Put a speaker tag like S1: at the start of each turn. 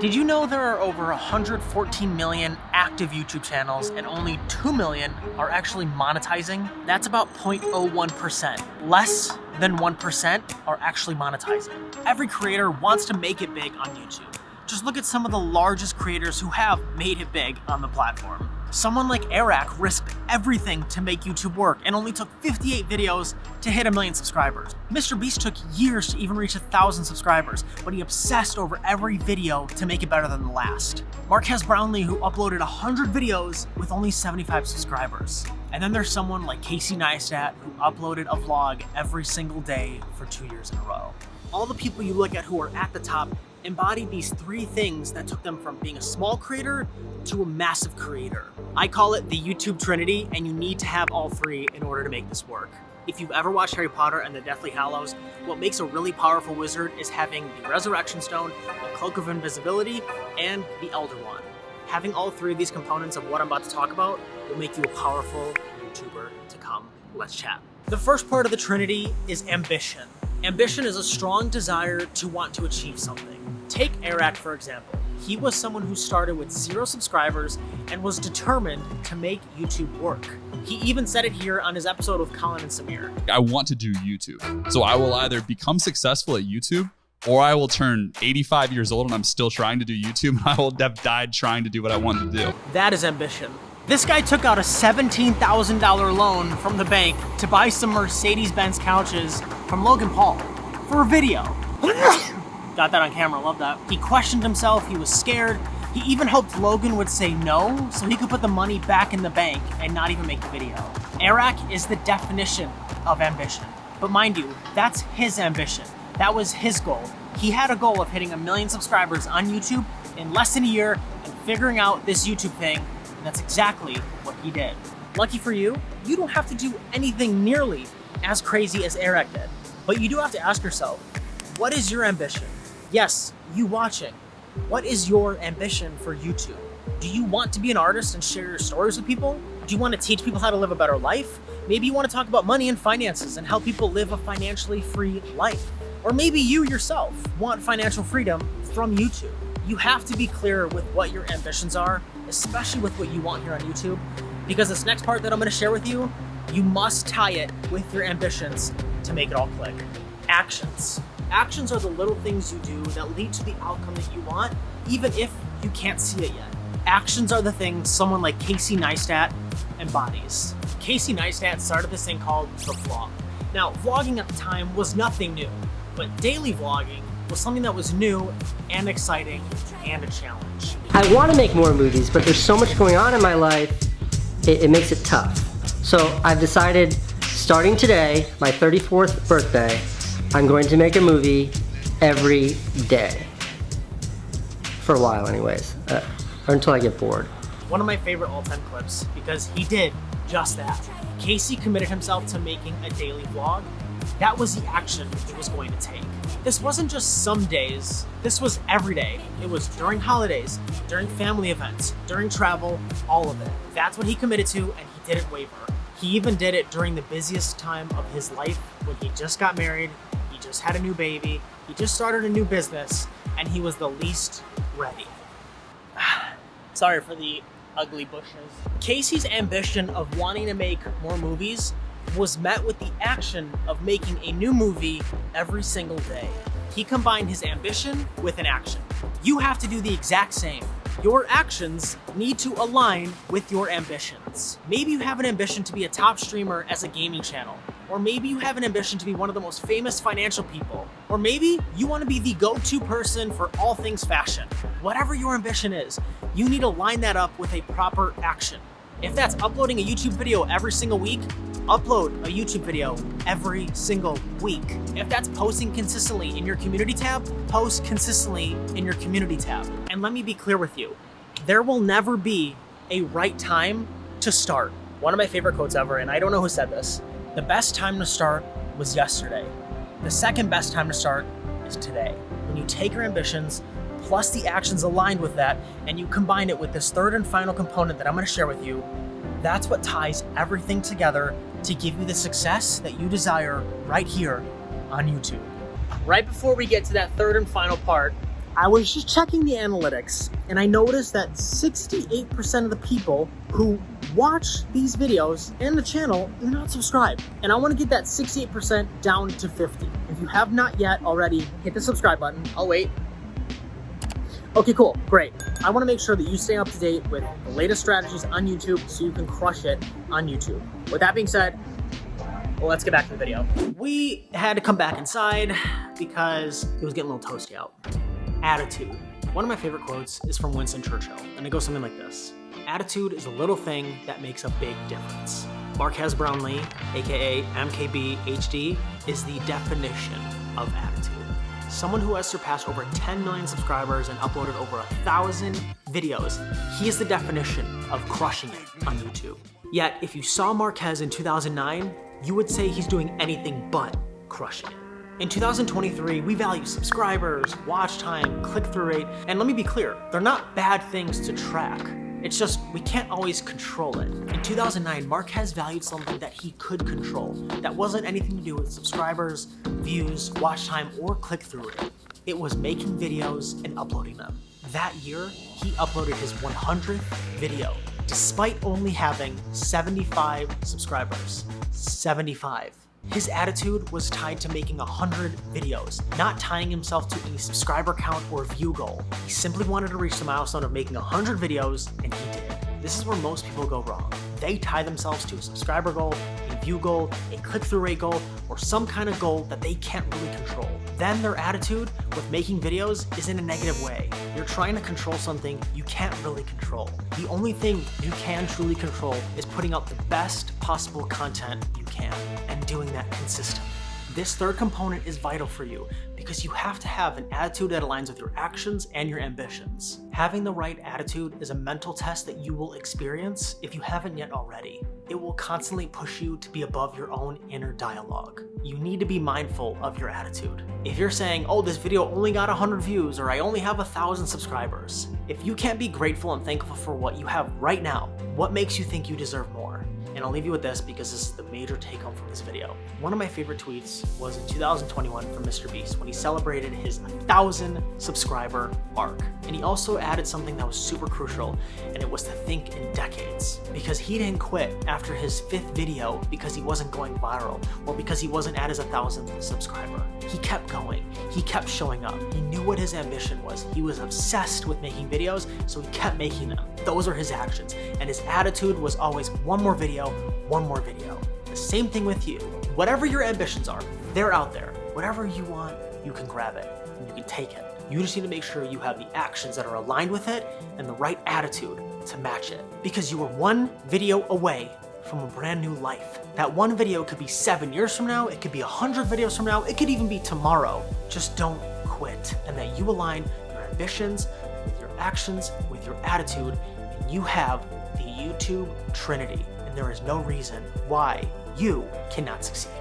S1: Did you know there are over 114 million active YouTube channels and only 2 million are actually monetizing? That's about 0.01%. Less than 1% are actually monetizing. Every creator wants to make it big on YouTube. Just look at some of the largest creators who have made it big on the platform. Someone like Airrack risked everything to make YouTube work and only took 58 videos to hit 1 million subscribers. MrBeast took years to even reach 1,000 subscribers, but he obsessed over every video to make it better than the last. Marques Brownlee, who uploaded 100 videos with only 75 subscribers. And then there's someone like Casey Neistat, who uploaded a vlog every single day for 2 years in a row. All the people you look at who are at the top embodied these 3 things that took them from being a small creator to a massive creator. I call it the YouTube Trinity, and you need to have all 3 in order to make this work. If you've ever watched Harry Potter and the Deathly Hallows, what makes a really powerful wizard is having the Resurrection Stone, the Cloak of Invisibility, and the Elder Wand. Having all 3 of these components of what I'm about to talk about will make you a powerful YouTuber to come. Let's chat. The first part of the Trinity is ambition. Ambition is a strong desire to want to achieve something. Take Airrack, for example. He was someone who started with 0 subscribers and was determined to make YouTube work. He even said it here on his episode with Colin and Samir.
S2: I want to do YouTube. So I will either become successful at YouTube, or I will turn 85 years old and I'm still trying to do YouTube, and I will have died trying to do what I wanted to do.
S1: That is ambition. This guy took out a $17,000 loan from the bank to buy some Mercedes-Benz couches from Logan Paul for a video. Got that on camera, love that. He questioned himself, he was scared. He even hoped Logan would say no so he could put the money back in the bank and not even make the video. Airrack is the definition of ambition. But mind you, that's his ambition. That was his goal. He had a goal of hitting 1 million subscribers on YouTube in less than a year and figuring out this YouTube thing, and that's exactly what he did. Lucky for you, you don't have to do anything nearly as crazy as Airrack did. But you do have to ask yourself, what is your ambition? Yes, you watching. What is your ambition for YouTube? Do you want to be an artist and share your stories with people? Do you want to teach people how to live a better life? Maybe you want to talk about money and finances and help people live a financially free life. Or maybe you yourself want financial freedom from YouTube. You have to be clear with what your ambitions are, especially with what you want here on YouTube, because this next part that I'm going to share with you, you must tie it with your ambitions to make it all click. Actions. Actions are the little things you do that lead to the outcome that you want, even if you can't see it yet. Actions are the things someone like Casey Neistat embodies. Casey Neistat started this thing called the vlog. Now, vlogging at the time was nothing new, but daily vlogging was something that was new and exciting and a challenge.
S3: I want to make more movies, but there's so much going on in my life, it makes it tough. So I've decided, starting today, my 34th birthday, I'm going to make a movie every day. For a while anyways, or until I get bored.
S1: One of my favorite all-time clips, because he did just that. Casey committed himself to making a daily vlog. That was the action it was going to take. This wasn't just some days, this was every day. It was during holidays, during family events, during travel, all of it. That's what he committed to, and he didn't waver. He even did it during the busiest time of his life, when he just got married, he just had a new baby, he just started a new business, and he was the least ready. Sorry for the ugly bushes. Casey's ambition of wanting to make more movies was met with the action of making a new movie every single day. He combined his ambition with an action. You have to do the exact same. Your actions need to align with your ambitions. Maybe you have an ambition to be a top streamer as a gaming channel. Or maybe you have an ambition to be one of the most famous financial people. Or maybe you want to be the go-to person for all things fashion. Whatever your ambition is, you need to line that up with a proper action. If that's uploading a YouTube video every single week, upload a YouTube video every single week. If that's posting consistently in your community tab, post consistently in your community tab. And let me be clear with you, there will never be a right time to start. One of my favorite quotes ever, and I don't know who said this, the best time to start was yesterday. The second best time to start is today. When you take your ambitions, plus the actions aligned with that, and you combine it with this third and final component that I'm going to share with you, that's what ties everything together to give you the success that you desire right here on YouTube. Right before we get to that third and final part, I was just checking the analytics and I noticed that 68% of the people who watch these videos and the channel are not subscribed. And I want to get that 68% down to 50. If you have not yet already, hit the subscribe button. I'll wait. Okay, cool, great. I want to make sure that you stay up to date with the latest strategies on YouTube so you can crush it on YouTube. With that being said, well, let's get back to the video. We had to come back inside because it was getting a little toasty out. Attitude. One of my favorite quotes is from Winston Churchill, and it goes something like this. Attitude is a little thing that makes a big difference. Marquez Brownlee, aka MKBHD, is the definition of attitude. Someone who has surpassed over 10 million subscribers and uploaded over 1,000 videos. He is the definition of crushing it on YouTube. Yet, if you saw Marquez in 2009, you would say he's doing anything but crushing it. In 2023, we value subscribers, watch time, click-through rate, and let me be clear, they're not bad things to track. It's just, we can't always control it. In 2009, Marquez valued something that he could control. That wasn't anything to do with subscribers, views, watch time, or click-through rate. It was making videos and uploading them. That year, he uploaded his 100th video, despite only having 75 subscribers. 75. His attitude was tied to making 100 videos, not tying himself to any subscriber count or view goal. He simply wanted to reach the milestone of making 100 videos, and he did. This is where most people go wrong. They tie themselves to a subscriber goal, a view goal, a click-through rate goal, or some kind of goal that they can't really control. Then their attitude with making videos is in a negative way. You're trying to control something you can't really control. The only thing you can truly control is putting out the best possible content you can and doing that consistently. This third component is vital for you because you have to have an attitude that aligns with your actions and your ambitions. Having the right attitude is a mental test that you will experience if you haven't yet already. It will constantly push you to be above your own inner dialogue. You need to be mindful of your attitude. If you're saying, oh, this video only got 100 views or I only have 1,000 subscribers, if you can't be grateful and thankful for what you have right now, what makes you think you deserve more? And I'll leave you with this because this is the major take home from this video. One of my favorite tweets was in 2021 from Mr. Beast when he celebrated his 1,000 subscriber mark. And he also added something that was super crucial, and it was to think in decades. Because he didn't quit after his 5th video because he wasn't going viral or because he wasn't at his 1,000th subscriber. He kept going. He kept showing up. He knew what his ambition was. He was obsessed with making videos, so he kept making them. Those are his actions. And his attitude was always one more video, one more video. The same thing with you. Whatever your ambitions are, they're out there. Whatever you want, you can grab it and you can take it. You just need to make sure you have the actions that are aligned with it and the right attitude to match it. Because you are one video away from a brand new life. That one video could be 7 years from now, it could be 100 videos from now, it could even be tomorrow. Just don't quit, and that you align your ambitions with your actions, with your attitude, and you have the YouTube Trinity. And there is no reason why you cannot succeed.